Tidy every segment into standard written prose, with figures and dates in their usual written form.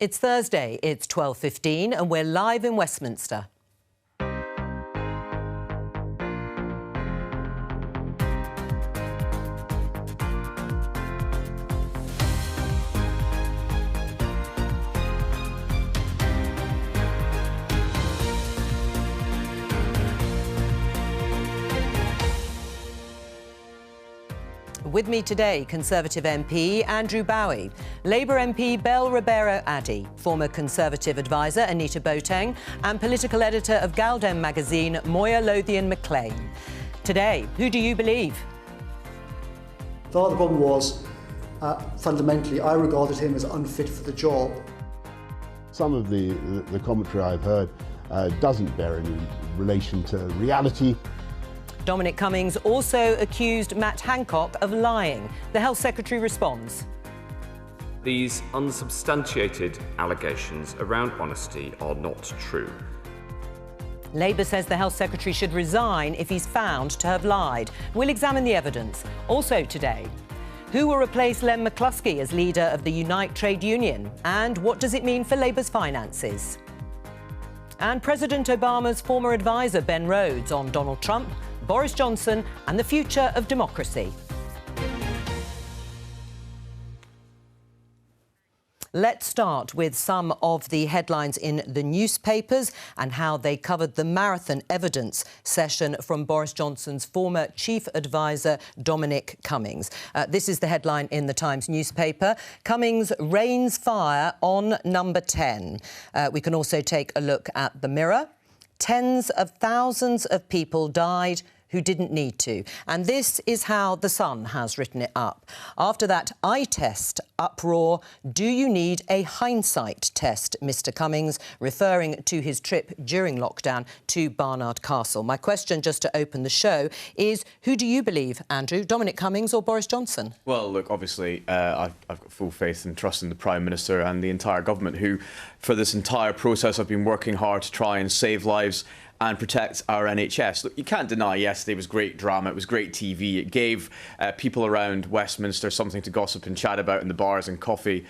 It's Thursday, it's 12:15 and we're live in Westminster. With me today, Conservative MP Andrew Bowie, Labour MP Belle Ribeiro-Addy, former Conservative advisor Anita Boateng and political editor of Galdem magazine Moya Lothian-McLean. Today, who do you believe? The problem was, fundamentally, I regarded him as unfit for the job. Some of the commentary I've heard doesn't bear any relation to reality. Dominic Cummings also accused Matt Hancock of lying. The Health Secretary responds. These unsubstantiated allegations around honesty are not true. Labour says the Health Secretary should resign if he's found to have lied. We'll examine the evidence. Also today, who will replace Len McCluskey as leader of the Unite trade union? And what does it mean for Labour's finances? And President Obama's former advisor Ben Rhodes on Donald Trump, Boris Johnson and the future of democracy. Let's start with some of the headlines in the newspapers and how they covered the marathon evidence session from Boris Johnson's former chief advisor, Dominic Cummings. This is the headline in the Times newspaper. Cummings rains fire on number 10. We can also take a look at the Mirror. Tens of thousands of people died who didn't need to. And this is how The Sun has written it up. After that eye test uproar, do you need a hindsight test, Mr Cummings, referring to his trip during lockdown to Barnard Castle. My question, just to open the show, is who do you believe, Andrew, Dominic Cummings or Boris Johnson? Well, look, obviously, I've got full faith and trust in the Prime Minister and the entire government who, for this entire process, have been working hard to try and save lives and protect our NHS. Look, you can't deny yesterday was great drama, it was great TV. It gave people around Westminster something to gossip and chat about in the bars and coffee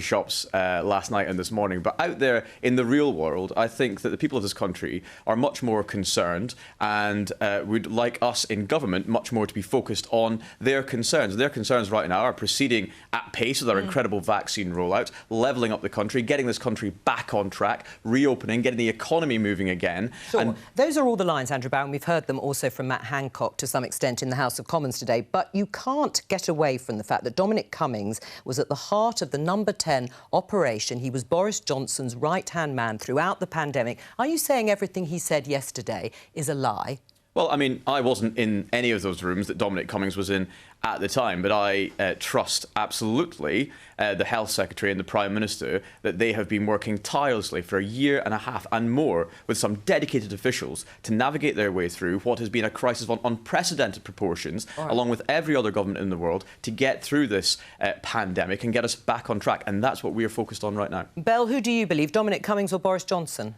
shops last night and this morning. But out there in the real world, I think that the people of this country are much more concerned and would like us in government much more to be focused on their concerns. Their concerns right now are proceeding at pace with our incredible vaccine rollout, levelling up the country, getting this country back on track, reopening, getting the economy moving again. Sure. And those are all the lines, Andrew Bowen. We've heard them also from Matt Hancock to some extent in the House of Commons today. But you can't get away from the fact that Dominic Cummings was at the heart of the number 10 operation. He was Boris Johnson's right-hand man throughout the pandemic. Are you saying everything he said yesterday is a lie? Well, I mean, I wasn't in any of those rooms that Dominic Cummings was in at the time, but I trust absolutely the Health Secretary and the Prime Minister that they have been working tirelessly for a year and a half and more with some dedicated officials to navigate their way through what has been a crisis of unprecedented proportions, along with every other government in the world, to get through this pandemic and get us back on track. And that's what we are focused on right now. Belle, who do you believe, Dominic Cummings or Boris Johnson?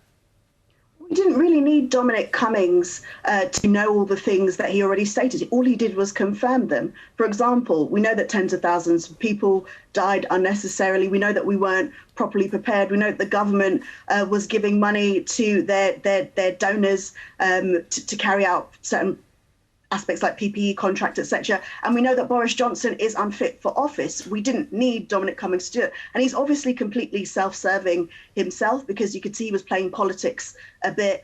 We didn't really need Dominic Cummings to know all the things that he already stated. All he did was confirm them. For example, we know that tens of thousands of people died unnecessarily. We know that we weren't properly prepared. We know that the government was giving money to their donors to carry out certain aspects like PPE contract, etc. And we know that Boris Johnson is unfit for office. We didn't need Dominic Cummings to do it. And he's obviously completely self-serving himself, because you could see he was playing politics a bit,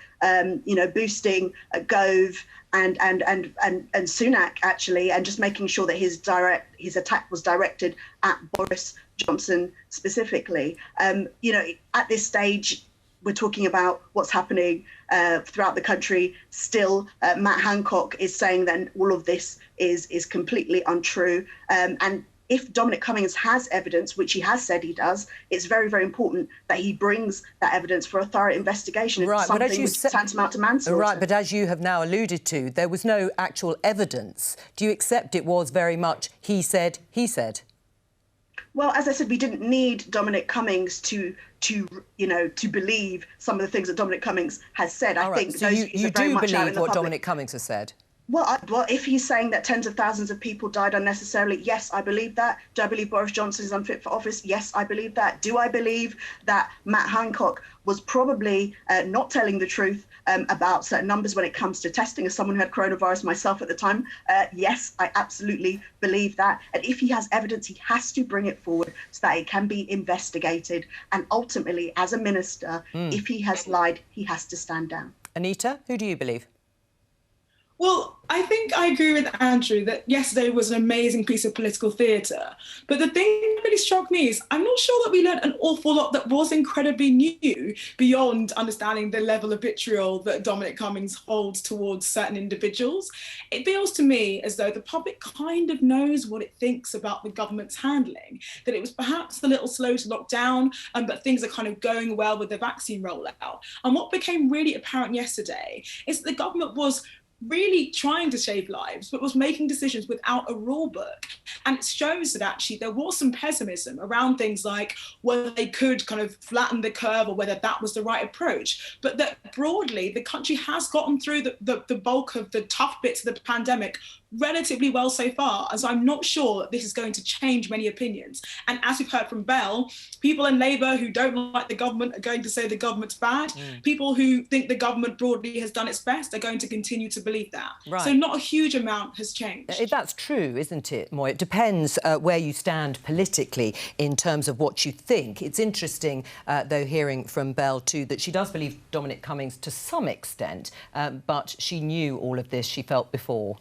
boosting Gove and Sunak, actually, and just making sure that his attack was directed at Boris Johnson specifically. At this stage, we're talking about what's happening throughout the country. Still, Matt Hancock is saying that all of this is completely untrue. And if Dominic Cummings has evidence, which he has said he does, it's very, very important that he brings that evidence for a thorough investigation. Right, something which is tantamount to manslaughter. Right, but as you have now alluded to, there was no actual evidence. Do you accept it was very much he said, he said? Well, as I said, we didn't need Dominic Cummings to believe some of the things that Dominic Cummings has said. I think so you do believe what Dominic Cummings has said? Well, if he's saying that tens of thousands of people died unnecessarily, yes, I believe that. Do I believe Boris Johnson is unfit for office? Yes, I believe that. Do I believe that Matt Hancock was probably not telling the truth about certain numbers when it comes to testing? As someone who had coronavirus myself at the time, yes, I absolutely believe that. And if he has evidence, he has to bring it forward so that it can be investigated. And ultimately, as a minister, if he has lied, he has to stand down. Anita, who do you believe? Well, I think I agree with Andrew that yesterday was an amazing piece of political theatre. But the thing that really struck me is I'm not sure that we learned an awful lot that was incredibly new beyond understanding the level of vitriol that Dominic Cummings holds towards certain individuals. It feels to me as though the public kind of knows what it thinks about the government's handling, that it was perhaps a little slow to lock down, but things are kind of going well with the vaccine rollout. And what became really apparent yesterday is that the government was really trying to save lives, but was making decisions without a rule book. And it shows that actually there was some pessimism around things like whether they could kind of flatten the curve or whether that was the right approach. But that broadly, the country has gotten through the bulk of the tough bits of the pandemic relatively well so far. And so I'm not sure that this is going to change many opinions. And as we've heard from Bell, people in Labour who don't like the government are going to say the government's bad. People who think the government broadly has done its best are going to continue to believe that. Right. So not a huge amount has changed. That's true, isn't it, Moy? It depends where you stand politically in terms of what you think. It's interesting, though, hearing from Bell, too, that she does believe Dominic Cummings to some extent, but she knew all of this, she felt, before.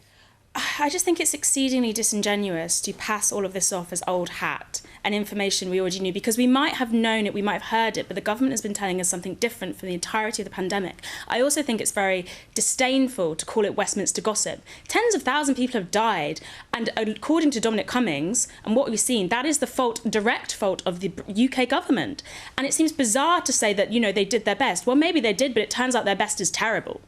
I just think it's exceedingly disingenuous to pass all of this off as old hat and information we already knew, because we might have known it, we might have heard it, but the government has been telling us something different for the entirety of the pandemic. I also think it's very disdainful to call it Westminster gossip. Tens of thousands of people have died, and according to Dominic Cummings and what we've seen, that is the fault, direct fault of the UK government. And it seems bizarre to say that, you know, they did their best. Well, maybe they did, but it turns out their best is terrible.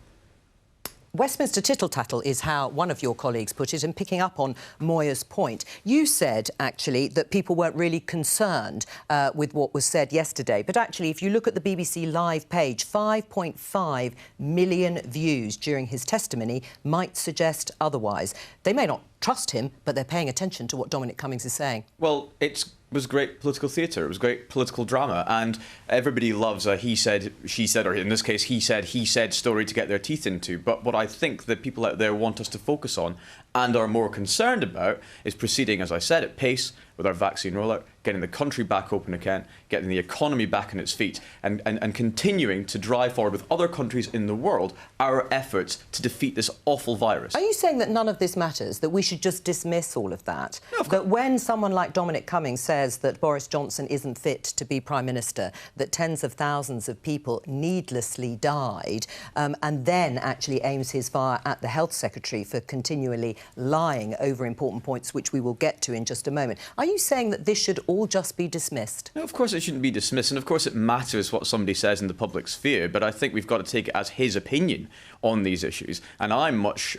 Westminster tittle-tattle is how one of your colleagues put it, and picking up on Moya's point, you said, actually, that people weren't really concerned with what was said yesterday. But actually, if you look at the BBC Live page, 5.5 million views during his testimony might suggest otherwise. They may not trust him, but they're paying attention to what Dominic Cummings is saying. Well, it was great political theatre. It was great political drama, and everybody loves a he said, she said, or in this case, he said story to get their teeth into. But what I think that people out there want us to focus on and are more concerned about is proceeding, as I said, at pace with our vaccine rollout, getting the country back open again, getting the economy back on its feet, and continuing to drive forward with other countries in the world our efforts to defeat this awful virus. Are you saying that none of this matters, that we should just dismiss all of that? No, that when someone like Dominic Cummings says that Boris Johnson isn't fit to be Prime Minister, that tens of thousands of people needlessly died, and then actually aims his fire at the Health Secretary for continually lying over important points, which we will get to in just a moment. Are you saying that this should all just be dismissed? No, of course it shouldn't be dismissed, and of course it matters what somebody says in the public sphere, but I think we've got to take it as his opinion on these issues. And I'm much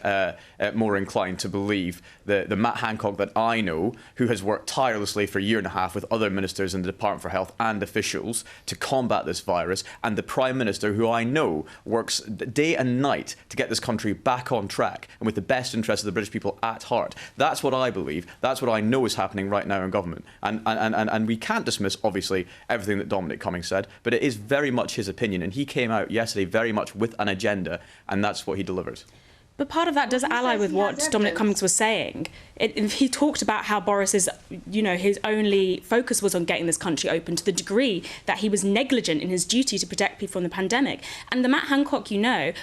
more inclined to believe the Matt Hancock that I know, who has worked tirelessly for a year and a half with other ministers in the Department for Health and officials to combat this virus, and the Prime Minister, who I know works day and night to get this country back on track and with the best interests of the British people at heart. That's what I believe. That's what I know is happening right now in government. And we can't dismiss, obviously, everything that Dominic Cummings said, but it is very much his opinion, and he came out yesterday very much with an agenda, and that's what he delivered. But part of that does ally with what Dominic Cummings was saying. He talked about how Boris's, his only focus was on getting this country open, to the degree that he was negligent in his duty to protect people from the pandemic. And the Matt Hancock,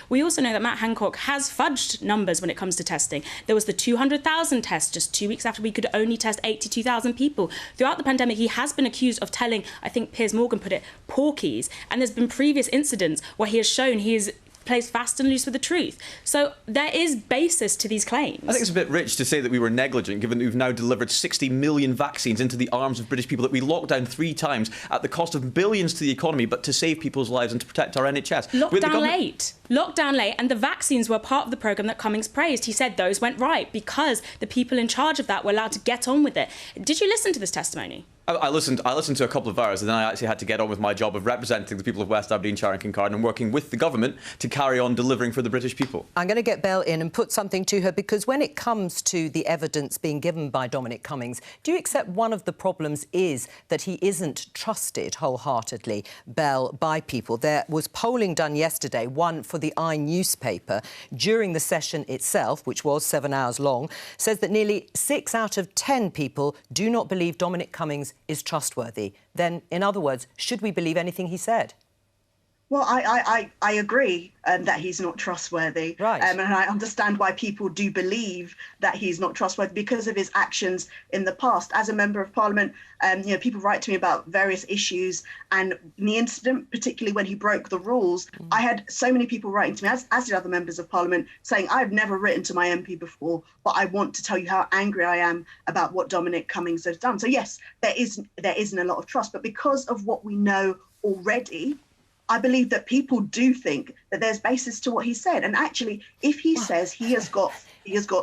we also know that Matt Hancock has fudged numbers when it comes to testing. There was the 200,000 tests just 2 weeks after we could only test 82,000 people. Throughout the pandemic, he has been accused of telling, I think Piers Morgan put it, porkies. And there's been previous incidents where he has shown he is plays fast and loose with the truth. So there is basis to these claims. I think it's a bit rich to say that we were negligent, given that we've now delivered 60 million vaccines into the arms of British people, that we locked down 3 times at the cost of billions to the economy, but to save people's lives and to protect our NHS. Lockdown late. lockdown late, and the vaccines were part of the programme that Cummings praised. He said those went right because the people in charge of that were allowed to get on with it. Did you listen to this testimony? I listened to a couple of hours, and then I actually had to get on with my job of representing the people of West Aberdeen, Shire and Kincardine and working with the government to carry on delivering for the British people. I'm going to get Belle in and put something to her, because when it comes to the evidence being given by Dominic Cummings, do you accept one of the problems is that he isn't trusted wholeheartedly, Belle, by people? There was polling done yesterday, one for the newspaper, during the session itself, which was 7 hours long, says that nearly 6 out of 10 people do not believe Dominic Cummings is trustworthy. Then, in other words, should we believe anything he said? Well, I agree that he's not trustworthy. Right. And I understand why people do believe that he's not trustworthy because of his actions in the past. As a Member of Parliament, people write to me about various issues, and in the incident, particularly when he broke the rules, I had so many people writing to me, as did other Members of Parliament, saying, I've never written to my MP before, but I want to tell you how angry I am about what Dominic Cummings has done. So yes, there isn't a lot of trust, but because of what we know already, I believe that people do think that there's basis to what he said. And actually, if he says he has got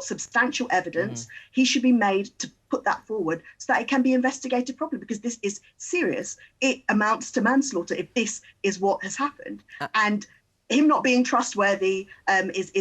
substantial evidence, he should be made to put that forward so that it can be investigated properly, because this is serious. It amounts to manslaughter if this is what has happened. And him not being trustworthy is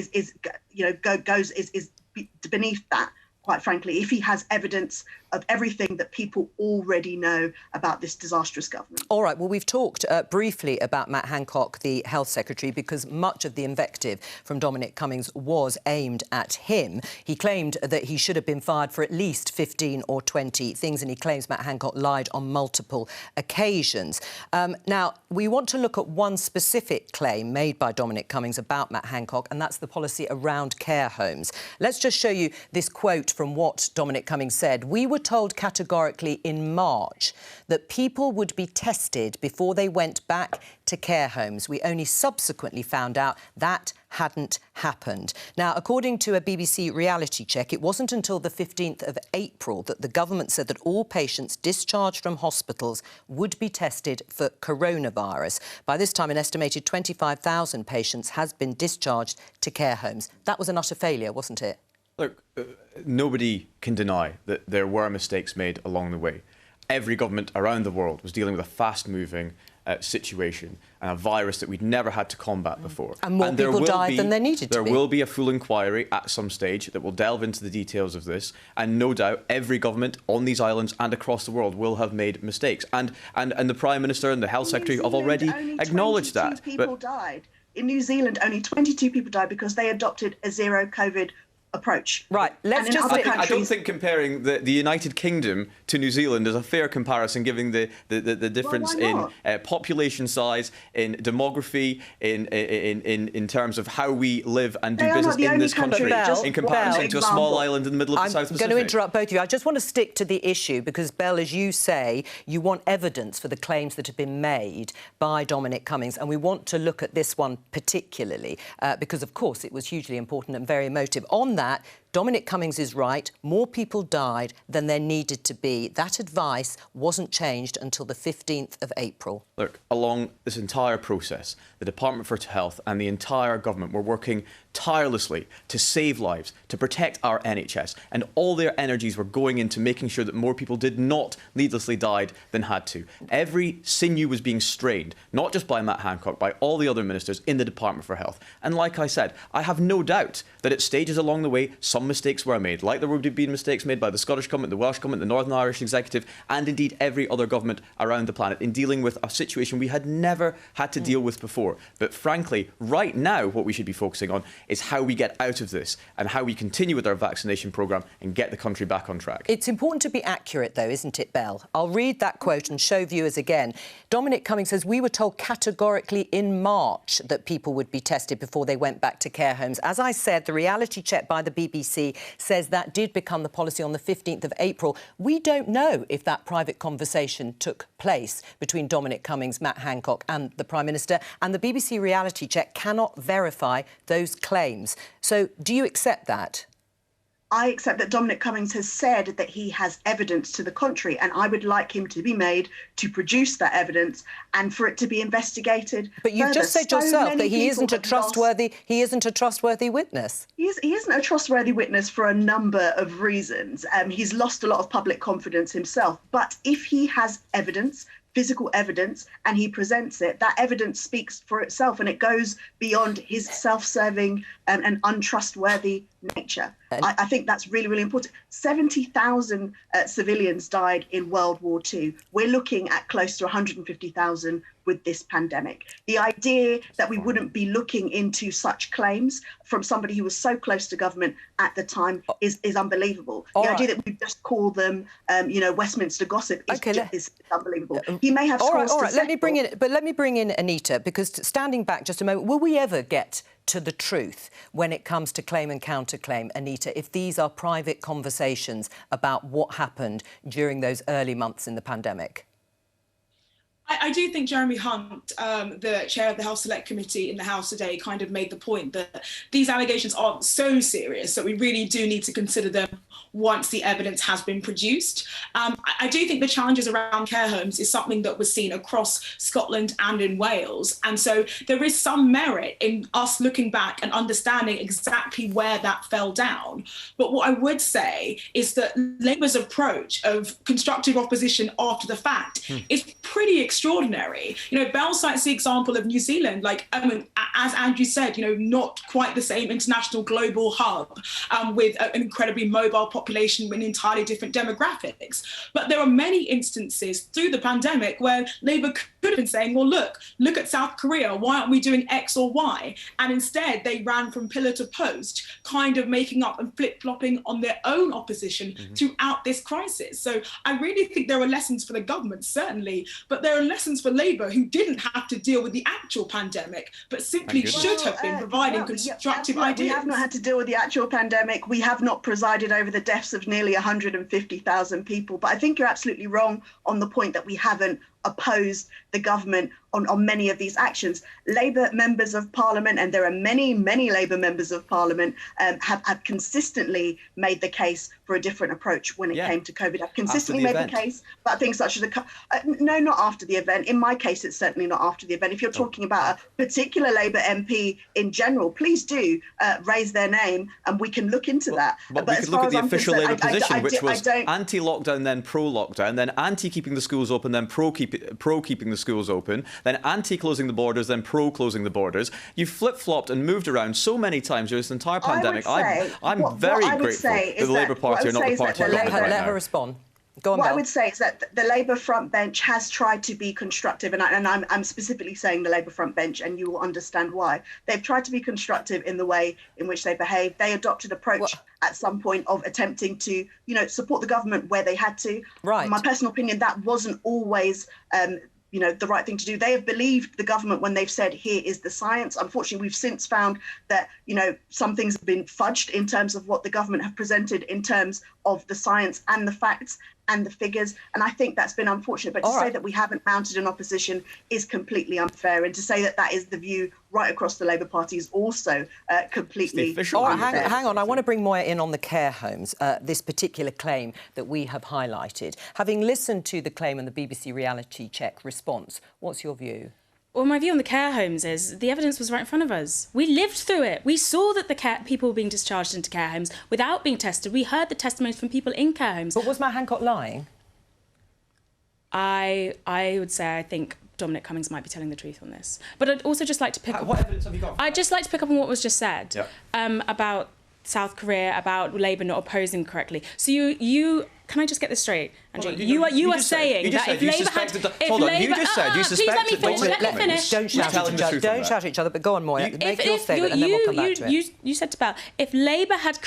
beneath that. Quite frankly, if he has evidence of everything that people already know about this disastrous government. All right, well, we've talked briefly about Matt Hancock, the Health Secretary, because much of the invective from Dominic Cummings was aimed at him. He claimed that he should have been fired for at least 15 or 20 things, and he claims Matt Hancock lied on multiple occasions. Now, we want to look at one specific claim made by Dominic Cummings about Matt Hancock, and that's the policy around care homes. Let's just show you this quote from what Dominic Cummings said. We were told categorically in March that people would be tested before they went back to care homes. We only subsequently found out that hadn't happened. Now, according to a BBC reality check, it wasn't until the 15th of April that the government said that all patients discharged from hospitals would be tested for coronavirus. By this time, an estimated 25,000 patients has been discharged to care homes. That was an utter failure, wasn't it? Look, nobody can deny that there were mistakes made along the way. Every government around the world was dealing with a fast-moving situation and a virus that we'd never had to combat before. And more people died than there needed to be. There will be a full inquiry at some stage that will delve into the details of this, and no doubt every government on these islands and across the world will have made mistakes. And the Prime Minister and the Health Secretary have already acknowledged that. People died. In New Zealand, only 22 people died because they adopted a zero-COVID approach. Right, let's just... I don't think comparing the United Kingdom to New Zealand is a fair comparison, given the difference in population size, in demography, in terms of how we live and do business in this country, in comparison to a small island in the middle of the South Pacific. I'm going to interrupt both of you. I just want to stick to the issue because, Belle, as you say, you want evidence for the claims that have been made by Dominic Cummings, and we want to look at this one particularly because, of course, it was hugely important and very emotive. On that, Dominic Cummings is right. More people died than there needed to be. That advice wasn't changed until the 15th of April. Look, along this entire process, the Department for Health and the entire government were working tirelessly to save lives, to protect our NHS, and all their energies were going into making sure that more people did not needlessly die than had to. Every sinew was being strained, not just by Matt Hancock, by all the other ministers in the Department for Health. And like I said, I have no doubt that at stages along the way, some mistakes were made, like there would have been mistakes made by the Scottish Government, the Welsh Government, the Northern Irish Executive, and indeed every other government around the planet in dealing with a situation we had never had to deal with before. But frankly, right now, what we should be focusing on is how we get out of this and how we continue with our vaccination programme and get the country back on track. It's important to be accurate, though, isn't it, Belle? I'll read that quote and show viewers again. Dominic Cummings says, we were told categorically in March that people would be tested before they went back to care homes. As I said, the reality check by the BBC says that did become the policy on the 15th of April. We don't know if that private conversation took place between Dominic Cummings, Matt Hancock and the Prime Minister, and the BBC reality check cannot verify those claims. So do you accept that? I accept that Dominic Cummings has said that he has evidence to the contrary, and I would like him to be made to produce that evidence and for it to be investigated. But you've just said yourself that he isn't a trustworthy witness. He isn't a trustworthy witness for a number of reasons. He's lost a lot of public confidence himself. But if he has evidence, physical evidence, and he presents it, that evidence speaks for itself, and it goes beyond his self-serving and untrustworthy nature. I think that's really, really important. 70,000 civilians died in World War II. We're looking at close to 150,000 with this pandemic. The idea that we wouldn't be looking into such claims from somebody who was so close to government at the time is unbelievable. The idea that we just call them, Westminster gossip is unbelievable. He may have scores to let me bring in Anita, because standing back just a moment, will we ever get to the truth when it comes to claim and counterclaim, Anita, if these are private conversations about what happened during those early months in the pandemic? I do think Jeremy Hunt, the chair of the House Select Committee in the House today, kind of made the point that these allegations aren't so serious that we really do need to consider them once the evidence has been produced. I do think the challenges around care homes is something that was seen across Scotland and in Wales. And so there is some merit in us looking back and understanding exactly where that fell down. But what I would say is that Labour's approach of constructive opposition after the fact is pretty extraordinary. Bell cites the example of New Zealand, as Andrew said, not quite the same international global hub with an incredibly mobile population with entirely different demographics. But there are many instances through the pandemic where Labour could have been saying, well, look at South Korea, why aren't we doing X or Y? And instead they ran from pillar to post, kind of making up and flip-flopping on their own opposition throughout this crisis. So I really think there are lessons for the government, certainly, but there are lessons for Labour, who didn't have to deal with the actual pandemic, but simply should have been providing constructive ideas. We have not had to deal with the actual pandemic. We have not presided over the deaths of nearly 150,000 people. But I think you're absolutely wrong on the point that we haven't opposed the government on many of these actions. Labour members of Parliament, and there are many, many Labour members of Parliament, have consistently made the case for a different approach when it came to COVID. Have consistently made the case about things such as no, not after the event. In my case, it's certainly not after the event. If you're talking about a particular Labour MP in general, please do raise their name and we can look into that. But we could look at the official Labour position, which was anti-lockdown, then pro-lockdown, then anti-keeping the schools open, then pro-keeping the schools open, then anti-closing the borders, then pro-closing the borders. You've flip-flopped and moved around so many times during this entire pandemic. I'm very grateful that the Labour Party are not the party of government right now. Let her respond. Go on, what Belle. I would say is that the Labour front bench has tried to be constructive, and I'm specifically saying the Labour front bench, and you will understand why. They've tried to be constructive in the way in which they behave. They adopted an approach at some point of attempting to, support the government where they had to. Right. In my personal opinion, that wasn't always the right thing to do. They have believed the government when they've said, here is the science. Unfortunately, we've since found that, some things have been fudged in terms of what the government have presented in terms of the science and the facts and the figures. And I think that's been unfortunate. But to say that we haven't mounted an opposition is completely unfair. And to say that that is the view right across the Labour Party is also completely unfair. Hang on, I want to bring Moya in on the care homes, this particular claim that we have highlighted. Having listened to the claim and the BBC Reality Check response, what's your view? Well, my view on the care homes is the evidence was right in front of us. We lived through it. We saw that the people were being discharged into care homes without being tested. We heard the testimonies from people in care homes. But was Matt Hancock lying? I would say I think Dominic Cummings might be telling the truth on this. But I'd also just like to pick up... What evidence have you got? I'd just like to pick up on what was just said about South Korea, about Labour not opposing correctly. So you can I just get this straight, Andrew? You are saying that if Labour had... Hold on, you just said you suspected... Please let me finish. Don't shout at each other, but go on, Moya. Make your statement and then we'll come back to it. You said to Belle, if Labour had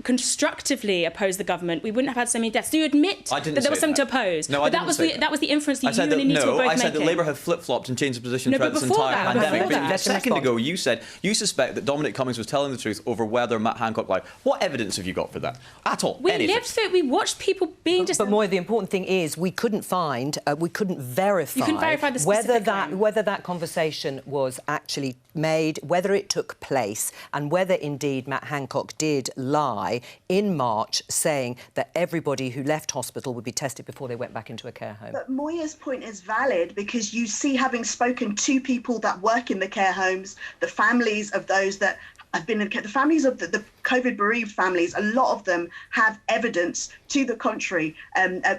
constructively opposed the government, we wouldn't have had so many deaths. So you admit that there was something to oppose. No, but that was the inference that you and Anita were both making. I said that Labour have flip-flopped and changed the position throughout this entire pandemic. But a second ago, you said you suspect that Dominic Cummings was telling the truth over whether Matt Hancock lied. What evidence have you got for that? At all? We lived through it. We watched people being... But Moya, the important thing is we couldn't verify the specific whether that conversation was actually made, whether it took place, and whether indeed Matt Hancock did lie July, in March, saying that everybody who left hospital would be tested before they went back into a care home. But Moya's point is valid, because you see, having spoken to people that work in the care homes, the families of those that have been in the families of the COVID bereaved families, a lot of them have evidence to the contrary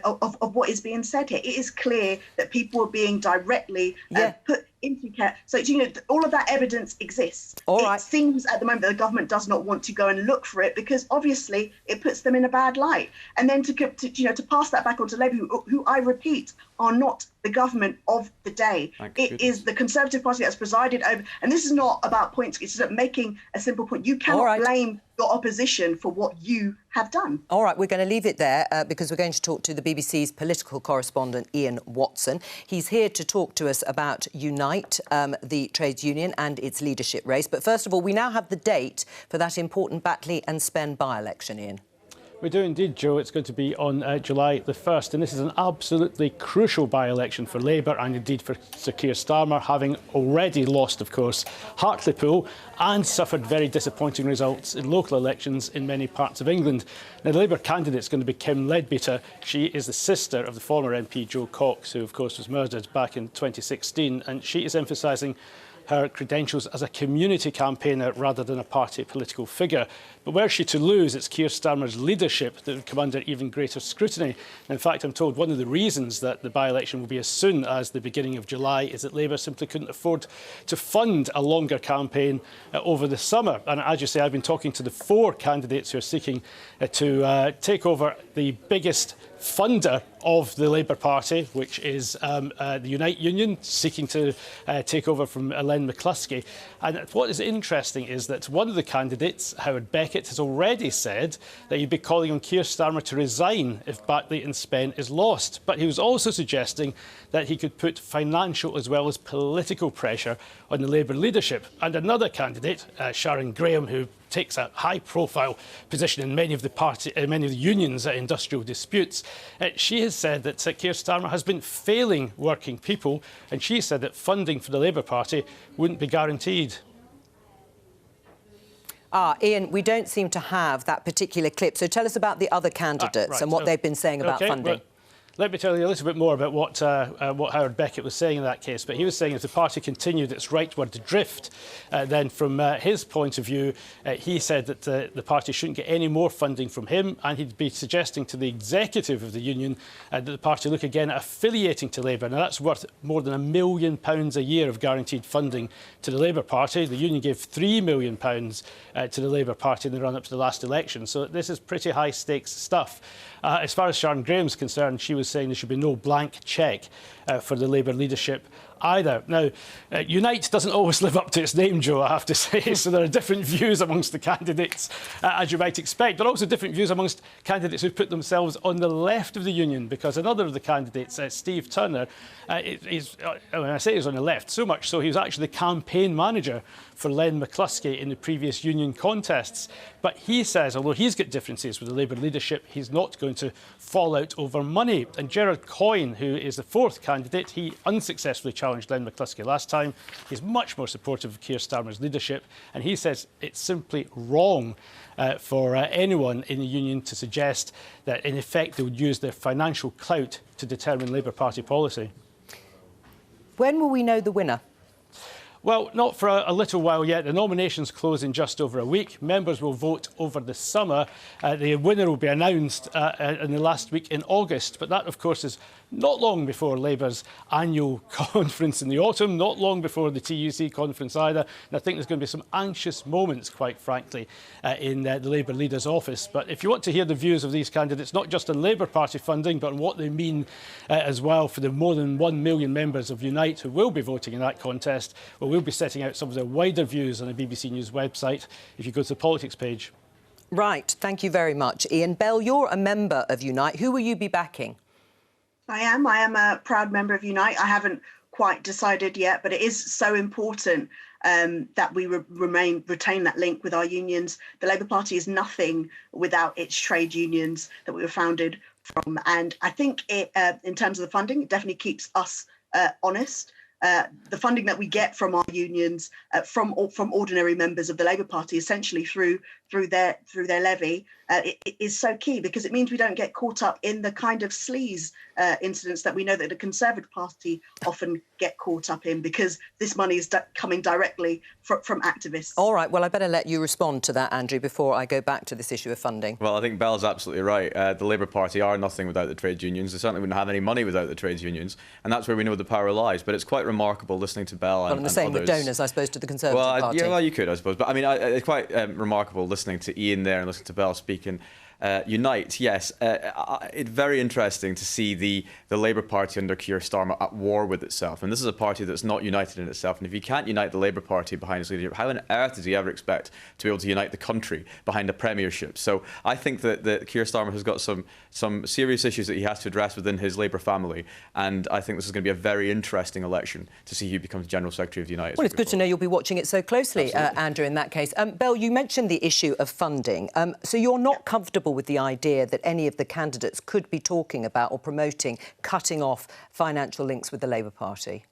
of what is being said here. It is clear that people are being directly put into care. So, you know, all of that evidence exists. It seems at the moment that the government does not want to go and look for it, because obviously it puts them in a bad light. And then to pass that back onto Labour, who I repeat are not the government of the day. It is the Conservative Party that's presided over. And this is not about points. It's just making a simple point. You cannot blame your opposition for what you have done. All right, we're going to leave it there because we're going to talk to the BBC's political correspondent, Ian Watson. He's here to talk to us about Unite, the trades union, and its leadership race. But first of all, we now have the date for that important Batley and Spen by-election, Ian. We do indeed, Jo. It's going to be on July the 1st, and this is an absolutely crucial by-election for Labour and indeed for Sir Keir Starmer, having already lost, of course, Hartlepool and suffered very disappointing results in local elections in many parts of England. Now, the Labour candidate is going to be Kim Leadbeater. She is the sister of the former MP Jo Cox, who, of course, was murdered back in 2016, and she is emphasising her credentials as a community campaigner rather than a party political figure. But were she to lose, it's Keir Starmer's leadership that would come under even greater scrutiny. And in fact, I'm told one of the reasons that the by-election will be as soon as the beginning of July is that Labour simply couldn't afford to fund a longer campaign over the summer. And as you say, I've been talking to the 4 candidates who are seeking to take over the biggest funder of the Labour Party, which is the Unite Union, seeking to take over from Len McCluskey. And what is interesting is that one of the candidates, Howard Beckett, has already said that he'd be calling on Keir Starmer to resign if Batley and Spen is lost. But he was also suggesting that he could put financial as well as political pressure on the Labour leadership. And another candidate, Sharon Graham, who takes a high-profile position in many of the unions' industrial disputes. She has said that Keir Starmer has been failing working people, and she said that funding for the Labour Party wouldn't be guaranteed. Ian, we don't seem to have that particular clip, so tell us about the other candidates and what they've been saying about funding. Well, let me tell you a little bit more about what Howard Beckett was saying in that case. But he was saying if the party continued its rightward drift, then from his point of view, he said that the party shouldn't get any more funding from him, and he'd be suggesting to the executive of the union that the party look again at affiliating to Labour. Now, that's worth more than £1 million a year of guaranteed funding to the Labour Party. The union gave £3 million to the Labour Party in the run-up to the last election. So this is pretty high-stakes stuff. As far as Sharon Graham's concerned, she was saying there should be no blank cheque for the Labour leadership either. Now, Unite doesn't always live up to its name, Jo, I have to say. So there are different views amongst the candidates, as you might expect. There are also different views amongst candidates who put themselves on the left of the union, because another of the candidates, Steve Turner, when I say he's on the left, so much so he was actually the campaign manager for Len McCluskey in the previous union contests. But he says, although he's got differences with the Labour leadership, he's not going to fall out over money. And Gerard Coyne, who is the 4th candidate, he unsuccessfully challenged Len McCluskey last time. He's much more supportive of Keir Starmer's leadership, and he says it's simply wrong for anyone in the union to suggest that, in effect, they would use their financial clout to determine Labour Party policy. When will we know the winner? Well, not for a little while yet. The nominations close in just over a week. Members will vote over the summer. The winner will be announced in the last week in August. But that, of course, is not long before Labour's annual conference in the autumn, not long before the TUC conference either. And I think there's going to be some anxious moments, quite frankly, in the Labour leader's office. But if you want to hear the views of these candidates, not just on Labour Party funding, but on what they mean as well for the more than 1 million members of Unite who will be voting in that contest, well, we'll be setting out some of their wider views on the BBC News website if you go to the politics page. Right, thank you very much. Ian Bell, you're a member of Unite. Who will you be backing? I am a proud member of Unite. I haven't quite decided yet, but it is so important that we retain that link with our unions. The Labour Party is nothing without its trade unions that we were founded from. And I think it, in terms of the funding, it definitely keeps us honest. The funding that we get from our unions, from ordinary members of the Labour Party, essentially through their levy, is so key, because it means we don't get caught up in the kind of sleaze incidents that we know that the Conservative Party often get caught up in, because this money is coming directly from activists. All right, well, I better let you respond to that, Andrew, before I go back to this issue of funding. Well, I think Belle's absolutely right. The Labour Party are nothing without the trade unions. They certainly wouldn't have any money without the trade unions, and that's where we know the power lies. But it's quite remarkable listening to Belle and the same others. with donors, I suppose, to the Conservative Party. Yeah, well, you could, I suppose. But I mean, it's quite remarkable listening to Ian there and listening to Belle speaking. Unite, yes. It's very interesting to see the Labour Party under Keir Starmer at war with itself. And this is a party that's not united in itself. And if you can't unite the Labour Party behind its leadership, how on earth does he ever expect to be able to unite the country behind a premiership? So I think that Keir Starmer has got some serious issues that he has to address within his Labour family. And I think this is going to be a very interesting election to see who becomes General Secretary of the United States. Well, it's good to know you'll be watching it so closely, Andrew, in that case. Belle, you mentioned the issue of funding. So you're not comfortable with the idea that any of the candidates could be talking about or promoting cutting off financial links with the Labour Party?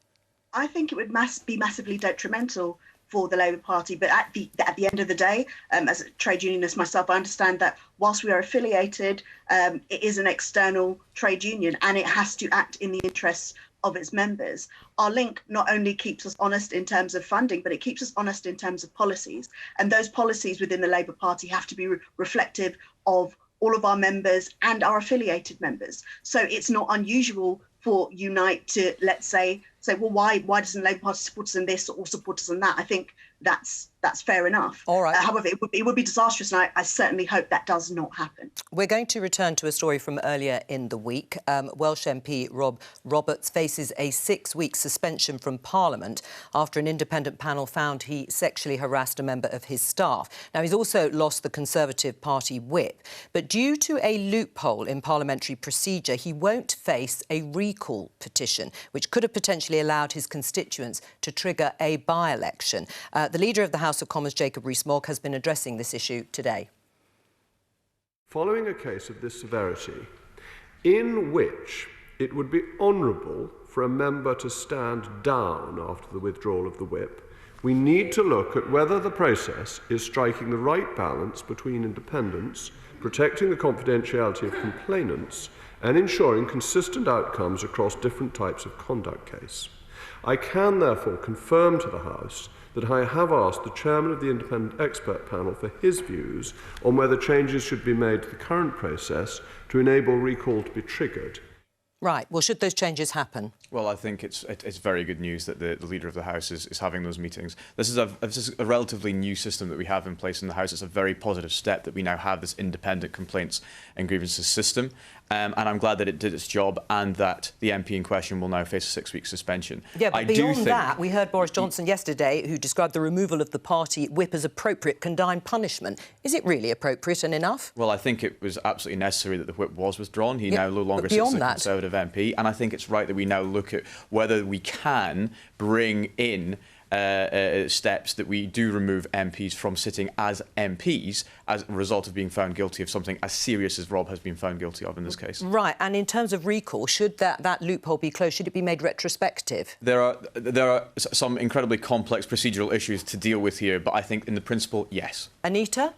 I think it would be massively detrimental for the Labour Party. But at the end of the day, as a trade unionist myself, I understand that whilst we are affiliated, it is an external trade union and it has to act in the interests of its members. Our link not only keeps us honest in terms of funding, but it keeps us honest in terms of policies. And those policies within the Labour Party have to be reflective of all of our members and our affiliated members. So it's not unusual for Unite to, let's say, well, why doesn't Labour Party support us in this or support us in that? I think that's fair enough. All right. However, it would be disastrous, and I certainly hope that does not happen. We're going to return to a story from earlier in the week. Welsh MP Rob Roberts faces a 6-week suspension from Parliament after an independent panel found he sexually harassed a member of his staff. Now, he's also lost the Conservative Party whip, but due to a loophole in parliamentary procedure, he won't face a recall petition, which could have potentially allowed his constituents to trigger a by-election. The Leader of the House of Commons, Jacob Rees-Mogg, has been addressing this issue today. Following a case of this severity, in which it would be honourable for a member to stand down after the withdrawal of the whip, we need to look at whether the process is striking the right balance between independence, protecting the confidentiality of complainants, and ensuring consistent outcomes across different types of conduct case. I can therefore confirm to the House that I have asked the chairman of the independent expert panel for his views on whether changes should be made to the current process to enable recall to be triggered. Right. Well, should those changes happen? Well, I think it's very good news that the Leader of the House is having those meetings. This is a relatively new system that we have in place in the House. It's a very positive step that we now have this independent complaints and grievances system. And I'm glad that it did its job and that the MP in question will now face a 6-week suspension. Yeah, but beyond that, we heard Boris Johnson yesterday, who described the removal of the party whip as appropriate condign punishment. Is it really appropriate and enough? Well, I think it was absolutely necessary that the whip was withdrawn. He now no longer sits as a Conservative MP. And I think it's right that we now look at whether we can bring in steps that we do remove MPs from sitting as MPs as a result of being found guilty of something as serious as Rob has been found guilty of in this case. Right, and in terms of recall, should that loophole be closed? Should it be made retrospective? There are some incredibly complex procedural issues to deal with here, but I think in the principle, yes. Anita?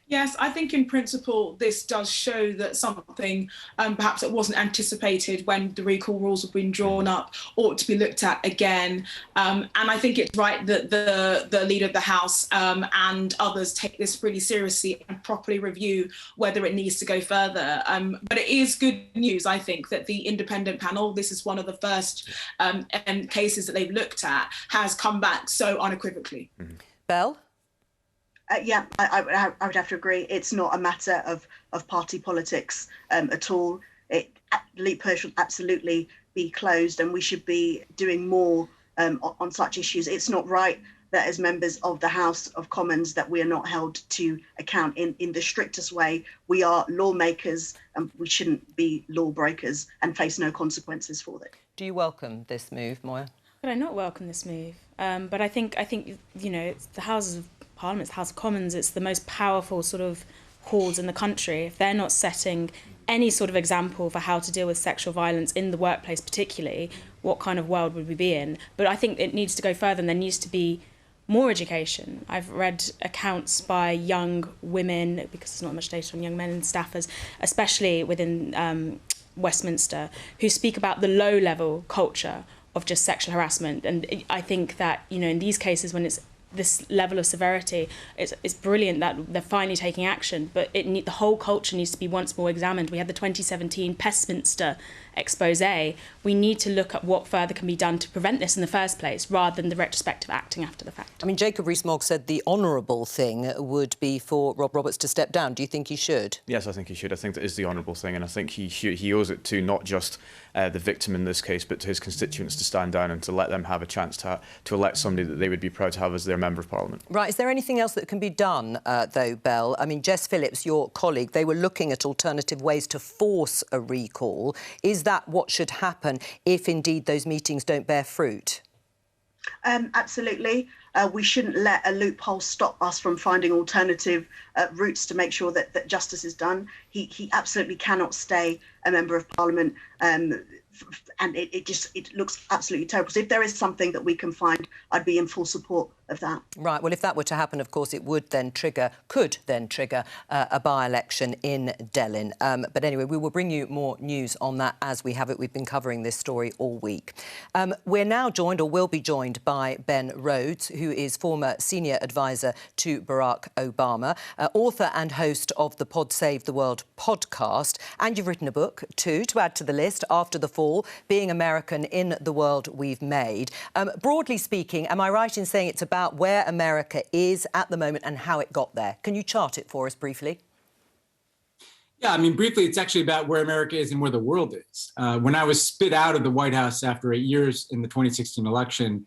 Yes, I think in principle this does show that something perhaps that wasn't anticipated when the recall rules have been drawn up ought to be looked at again. And I think it's right that the Leader of the House and others take this really seriously and properly review whether it needs to go further. But it is good news, I think, that the independent panel, this is one of the first cases that they've looked at, has come back so unequivocally. Mm-hmm. Belle? Yeah, I would have to agree. It's not a matter of party politics at all. Loophole should absolutely be closed, and we should be doing more on such issues. It's not right that as members of the House of Commons that we are not held to account in the strictest way. We are lawmakers and we shouldn't be lawbreakers and face no consequences for it. Do you welcome this move, Moya? But I not welcome this move. But I think you know, it's the Houses of Parliament, it's the House of Commons, it's the most powerful sort of halls in the country. If they're not setting any sort of example for how to deal with sexual violence in the workplace particularly, what kind of world would we be in? But I think it needs to go further, and there needs to be more education. I've read accounts by young women, because there's not much data on young men and staffers, especially within Westminster, who speak about the low-level culture of just sexual harassment. And I think that, in these cases, when it's this level of severity, it's brilliant that they're finally taking action, but the whole culture needs to be once more examined. We had the 2017 Pestminster expose. We need to look at what further can be done to prevent this in the first place, rather than the retrospective acting after the fact. I mean, Jacob Rees-Mogg said the honourable thing would be for Rob Roberts to step down. Do you think he should? Yes, I think he should. I think that is the honourable thing, and I think he owes it to not just the victim in this case, but to his constituents to stand down and to let them have a chance to elect somebody that they would be proud to have as their Member of Parliament. Right. Is there anything else that can be done, though, Belle? I mean, Jess Phillips, your colleague, they were looking at alternative ways to force a recall. Is that what should happen if, indeed, those meetings don't bear fruit? Absolutely. We shouldn't let a loophole stop us from finding alternative routes to make sure that justice is done. He absolutely cannot stay a Member of Parliament, and it looks absolutely terrible. So if there is something that we can find, I'd be in full support of that. Right. Well, if that were to happen, of course, it could then trigger a by-election in Delyn. But anyway, we will bring you more news on that as we have it. We've been covering this story all week. We're now joined, or will be joined, by Ben Rhodes, who is former senior advisor to Barack Obama, author and host of the Pod Save the World podcast. And you've written a book, too, to add to the list, After the Fall, Being American in the World We've Made. Broadly speaking, am I right in saying it's about where America is at the moment and how it got there? Can you chart it for us briefly? Yeah, I mean, briefly, it's actually about where America is and where the world is. When I was spit out of the White House after 8 years in the 2016 election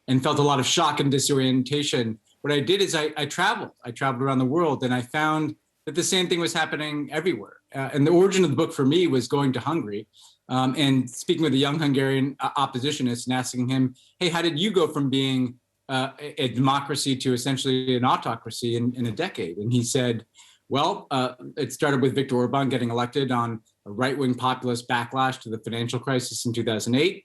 and felt a lot of shock and disorientation, what I did is I traveled. I traveled around the world, and I found that the same thing was happening everywhere. And the origin of the book for me was going to Hungary and speaking with a young Hungarian oppositionist and asking him, hey, how did you go from being a democracy to essentially an autocracy in a decade? And he said, well, it started with Viktor Orban getting elected on a right-wing populist backlash to the financial crisis in 2008.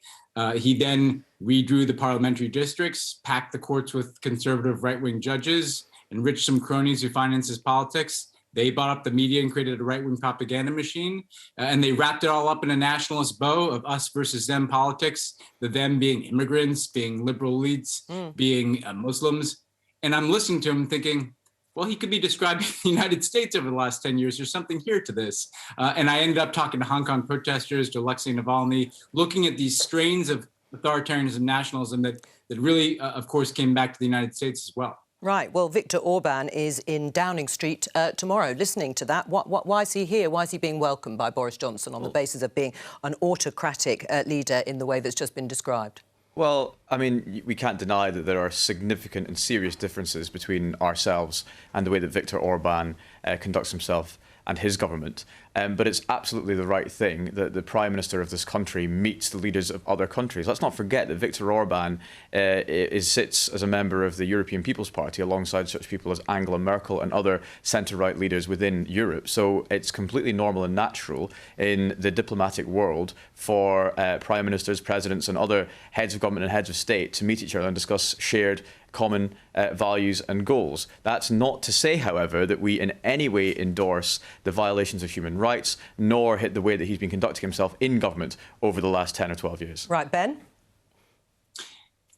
He then redrew the parliamentary districts, packed the courts with conservative right-wing judges, enriched some cronies who finance his politics. They bought up the media and created a right-wing propaganda machine, and they wrapped it all up in a nationalist bow of us versus them politics, the them being immigrants, being liberal elites, being Muslims. And I'm listening to him thinking, well, he could be describing the United States over the last 10 years. There's something here to this. And I ended up talking to Hong Kong protesters, to Alexei Navalny, looking at these strains of authoritarianism, nationalism that really, of course, came back to the United States as well. Right. Well, Viktor Orban is in Downing Street tomorrow. Listening to that, why is he here? Why is he being welcomed by Boris Johnson on the basis of being an autocratic leader in the way that's just been described? Well, I mean, we can't deny that there are significant and serious differences between ourselves and the way that Viktor Orban conducts himself and his government. But it's absolutely the right thing that the Prime Minister of this country meets the leaders of other countries. Let's not forget that Viktor Orban sits as a member of the European People's Party alongside such people as Angela Merkel and other centre-right leaders within Europe. So it's completely normal and natural in the diplomatic world for Prime Ministers, Presidents and other heads of government and heads of state to meet each other and discuss shared common values and goals. That's not to say, however, that we in any way endorse the violations of human rights, nor hit the way that he's been conducting himself in government over the last 10 or 12 years. Right, Ben?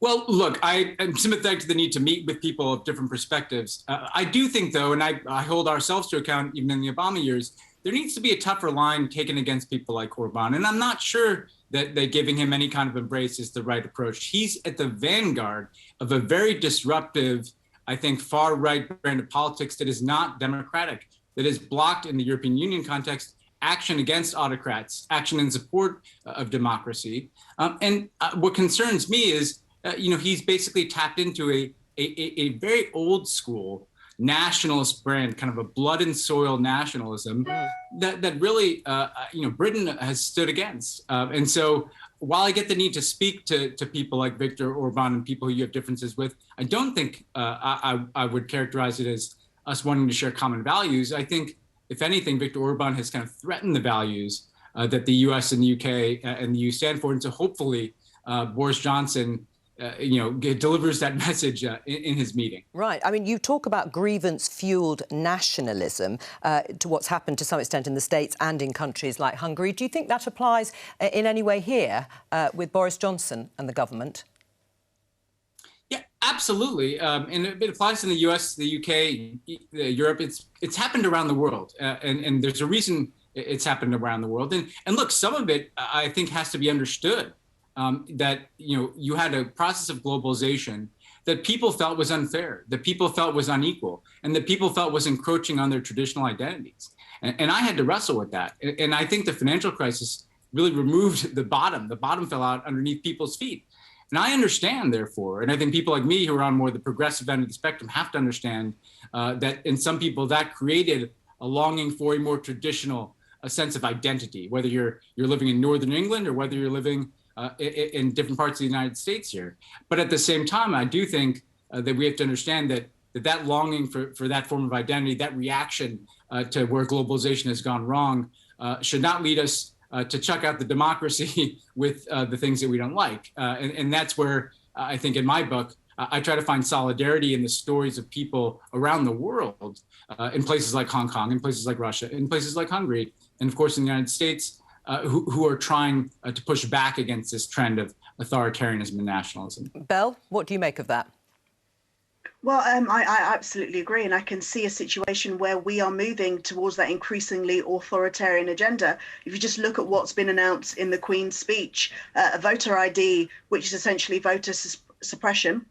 Well, look, I am sympathetic to the need to meet with people of different perspectives. I do think, though, and I hold ourselves to account even in the Obama years, there needs to be a tougher line taken against people like Orban. And I'm not sure that giving him any kind of embrace is the right approach. He's at the vanguard of a very disruptive, I think, far-right brand of politics that is not democratic, that is blocked in the European Union context action against autocrats, action in support of democracy. And what concerns me is, he's basically tapped into a very old school nationalist brand, kind of a blood and soil nationalism that really, Britain has stood against. And so while I get the need to speak to people like Viktor Orban and people who you have differences with, I don't think I would characterize it as us wanting to share common values. I think, if anything, Viktor Orban has kind of threatened the values that the US and the UK and the EU stand for. And so hopefully Boris Johnson delivers that message in his meeting. Right. I mean, you talk about grievance-fuelled nationalism to what's happened to some extent in the States and in countries like Hungary. Do you think that applies in any way here with Boris Johnson and the government? Yeah, absolutely. And it applies in the US, the UK, Europe. It's happened around the world. And there's a reason it's happened around the world. And look, some of it, I think, has to be understood. That you had a process of globalization that people felt was unfair, that people felt was unequal, and that people felt was encroaching on their traditional identities. And I had to wrestle with that. And I think the financial crisis really removed the bottom. The bottom fell out underneath people's feet. And I understand, therefore, and I think people like me who are on more the progressive end of the spectrum have to understand that in some people that created a longing for a more traditional sense of identity, whether you're living in Northern England or whether you're living in different parts of the United States here. But at the same time, I do think that we have to understand that longing for that form of identity, that reaction to where globalization has gone wrong, should not lead us to chuck out the democracy with the things that we don't like. And that's where I think in my book, I try to find solidarity in the stories of people around the world, in places like Hong Kong, in places like Russia, in places like Hungary, and of course in the United States, who are trying to push back against this trend of authoritarianism and nationalism. Belle, what do you make of that? Well, I absolutely agree. And I can see a situation where we are moving towards that increasingly authoritarian agenda. If you just look at what's been announced in the Queen's speech, a voter ID, which is essentially voter suppression,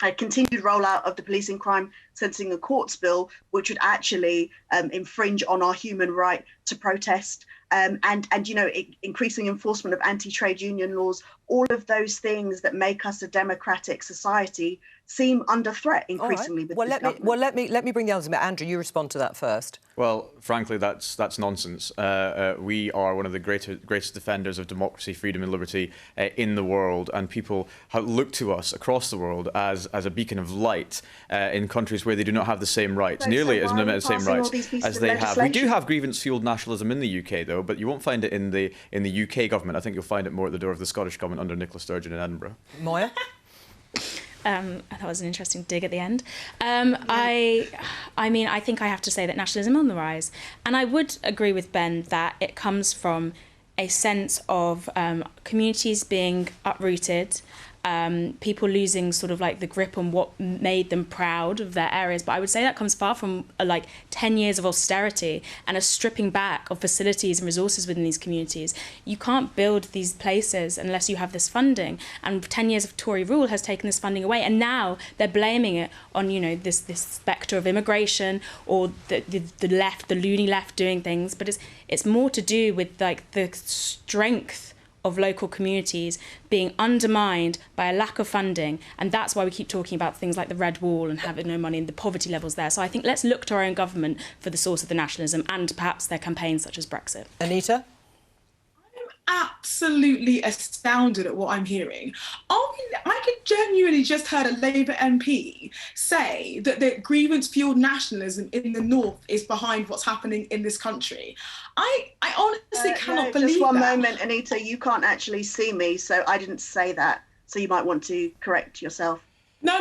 a continued rollout of the Policing Crime Sentencing and Courts Bill, which would actually infringe on our human right to protest, and increasing enforcement of anti-trade union laws. All of those things that make us a democratic society seem under threat increasingly. Right. Let me bring the others in. Andrew, you respond to that first. Well, frankly, that's nonsense. We are one of the greatest defenders of democracy, freedom and liberty in the world, and people look to us across the world as a beacon of light in countries where they do not have the same rights, nearly as limited same rights as they have. We do have grievance-fuelled nationalism in the UK, though, but you won't find it in the UK government. I think you'll find it more at the door of the Scottish government under Nicola Sturgeon in Edinburgh. Moya? That was an interesting dig at the end. I mean, I think I have to say that nationalism is on the rise. And I would agree with Ben that it comes from a sense of communities being uprooted, people losing sort of like the grip on what made them proud of their areas. But I would say that comes far from 10 years of austerity and a stripping back of facilities and resources within these communities. You can't build these places unless you have this funding. And 10 years of Tory rule has taken this funding away. And now they're blaming it on, this spectre of immigration or the left, the loony left doing things. But it's more to do with the strength of local communities being undermined by a lack of funding, and that's why we keep talking about things like the Red Wall and having no money and the poverty levels there. So I think let's look to our own government for the source of the nationalism and perhaps their campaigns such as Brexit. Anita? Absolutely astounded at what I'm hearing. I could genuinely just heard a Labour MP say that the grievance-fuelled nationalism in the north is behind what's happening in this country. I honestly cannot believe that. Just one moment, Anita, you can't actually see me, so I didn't say that. So you might want to correct yourself. No,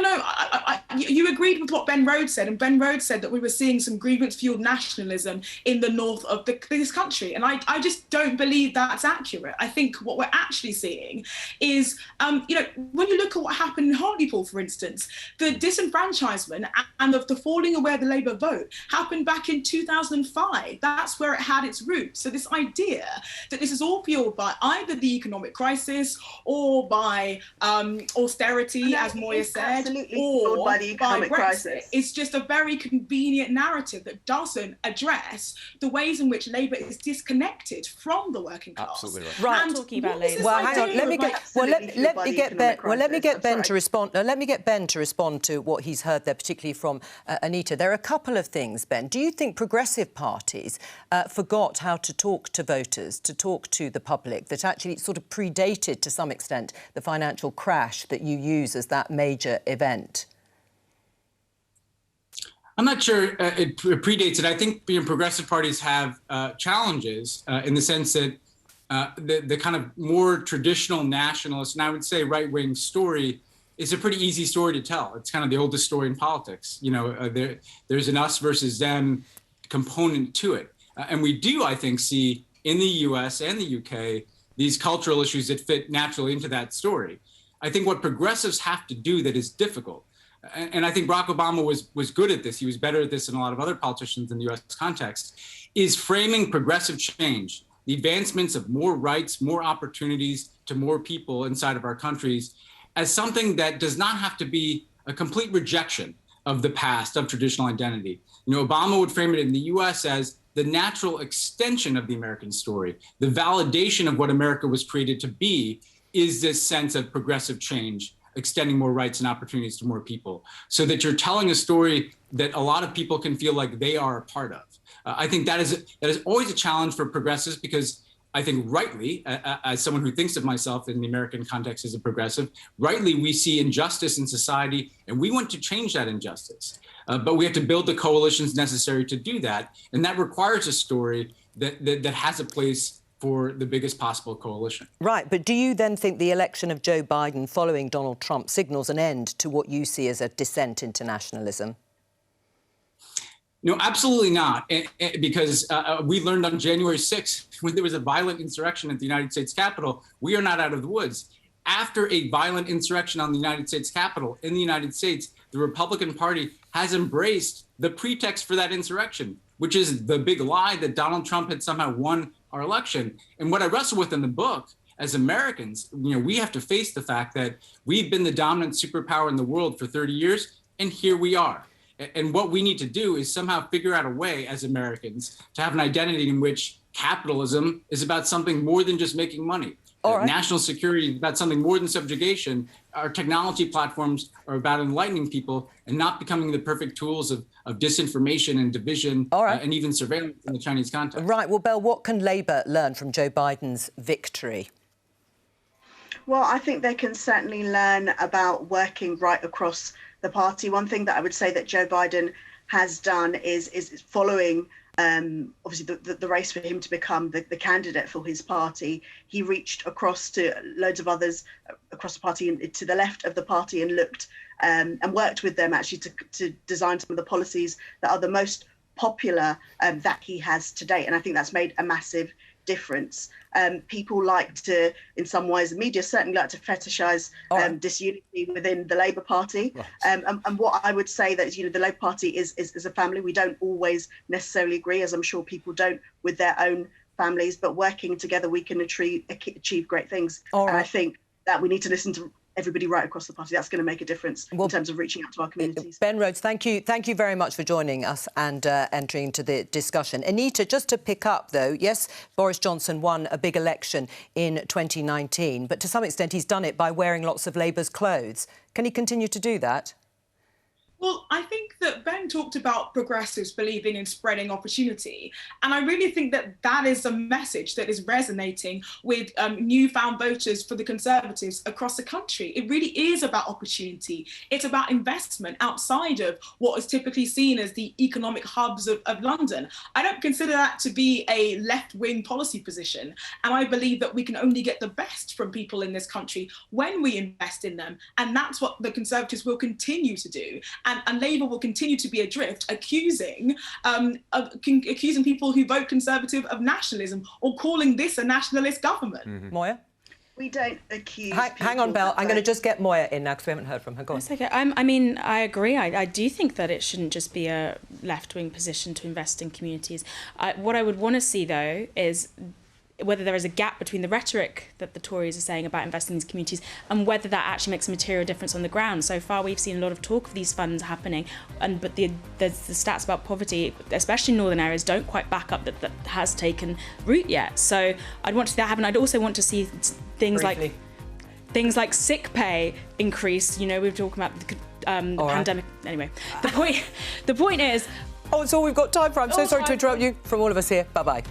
you agreed with what Ben Rhodes said, and Ben Rhodes said that we were seeing some grievance-fuelled nationalism in the north of this country, and I just don't believe that's accurate. I think what we're actually seeing is, when you look at what happened in Hartlepool, for instance, the disenfranchisement and the falling away of the Labour vote happened back in 2005. That's where it had its roots. So this idea that this is all fueled by either the economic crisis or by austerity, as Moya said, or by the economic crisis. It's just a very convenient narrative that doesn't address the ways in which Labour is disconnected from the working class. Absolutely right. Right. I'm talking about Labour. Well, hang on. Let me get Ben to respond. Let me get Ben to respond to what he's heard there, particularly from Anita. There are a couple of things, Ben. Do you think progressive parties forgot how to talk to voters, to talk to the public, that actually sort of predated to some extent the financial crash that you use as that major event? I'm not sure it predates it. I think progressive parties have challenges in the sense that the kind of more traditional nationalist, and I would say right-wing story is a pretty easy story to tell. It's kind of the oldest story in politics. You know, there's an us versus them component to it. And we do, I think, see in the US and the UK these cultural issues that fit naturally into that story. I think what progressives have to do that is difficult, and I think Barack Obama was good at this, he was better at this than a lot of other politicians in the US context, is framing progressive change, the advancements of more rights, more opportunities to more people inside of our countries, as something that does not have to be a complete rejection of the past, of traditional identity. You know, Obama would frame it in the US as the natural extension of the American story. The validation of what America was created to be is this sense of progressive change, extending more rights and opportunities to more people, so that you're telling a story that a lot of people can feel like they are a part of. I think that is always a challenge for progressives, because I think rightly, as someone who thinks of myself in the American context as a progressive, rightly we see injustice in society and we want to change that injustice. But we have to build the coalitions necessary to do that. And that requires a story that has a place for the biggest possible coalition. Right, but do you then think the election of Joe Biden following Donald Trump signals an end to what you see as a descent into nationalism? No, absolutely not, because we learned on January 6th, when there was a violent insurrection at the United States Capitol, we are not out of the woods. After a violent insurrection on the United States Capitol in the United States, the Republican Party has embraced the pretext for that insurrection, which is the big lie that Donald Trump had somehow won our election. And what I wrestle with in the book, as Americans, you know, we have to face the fact that we've been the dominant superpower in the world for 30 years, and here we are. And what we need to do is somehow figure out a way as Americans to have an identity in which capitalism is about something more than just making money. Right. National security is about something more than subjugation. Our technology platforms are about enlightening people and not becoming the perfect tools of disinformation and division and even surveillance in the Chinese context. Right. Well, Belle, what can Labour learn from Joe Biden's victory? Well, I think they can certainly learn about working right across the party. One thing that I would say that Joe Biden has done is following obviously the race for him to become the candidate for his party. He reached across to loads of others across the party and to the left of the party and looked and worked with them actually to design some of the policies that are the most popular that he has to date. And I think that's made a massive difference. People like to, in some ways, the media certainly like to fetishize disunity within the Labour Party. Right. And what I would say that, you know, the Labour Party is a family. We don't always necessarily agree, as I'm sure people don't with their own families, but working together we can achieve great things. And I think that we need to listen to everybody right across the party. That's going to make a difference in terms of reaching out to our communities. Ben Rhodes, thank you very much for joining us and entering into the discussion. Anita, just to pick up, though, yes, Boris Johnson won a big election in 2019, but to some extent he's done it by wearing lots of Labour's clothes. Can he continue to do that? Well, I think that Ben talked about progressives believing in spreading opportunity. And I really think that that is a message that is resonating with newfound voters for the Conservatives across the country. It really is about opportunity. It's about investment outside of what is typically seen as the economic hubs of London. I don't consider that to be a left-wing policy position. And I believe that we can only get the best from people in this country when we invest in them. And that's what the Conservatives will continue to do. And Labour will continue to be adrift, accusing people who vote Conservative of nationalism or calling this a nationalist government. Mm-hmm. Moya? We don't accuse Hang on, Belle. I'm going to just get Moya in now because we haven't heard from her. Go on. That's okay. I mean, I agree. I do think that it shouldn't just be a left-wing position to invest in communities. What I would want to see, though, is whether there is a gap between the rhetoric that the Tories are saying about investing in these communities and whether that actually makes a material difference on the ground. So far, we've seen a lot of talk of these funds happening, but the stats about poverty, especially in northern areas, don't quite back up that has taken root yet. So I'd want to see that happen. I'd also want to see things like sick pay increase. You know, we were talking about the pandemic. Anyway, the point is... Oh, it's all we've got time for. I'm so sorry to interrupt you. From all of us here, bye-bye.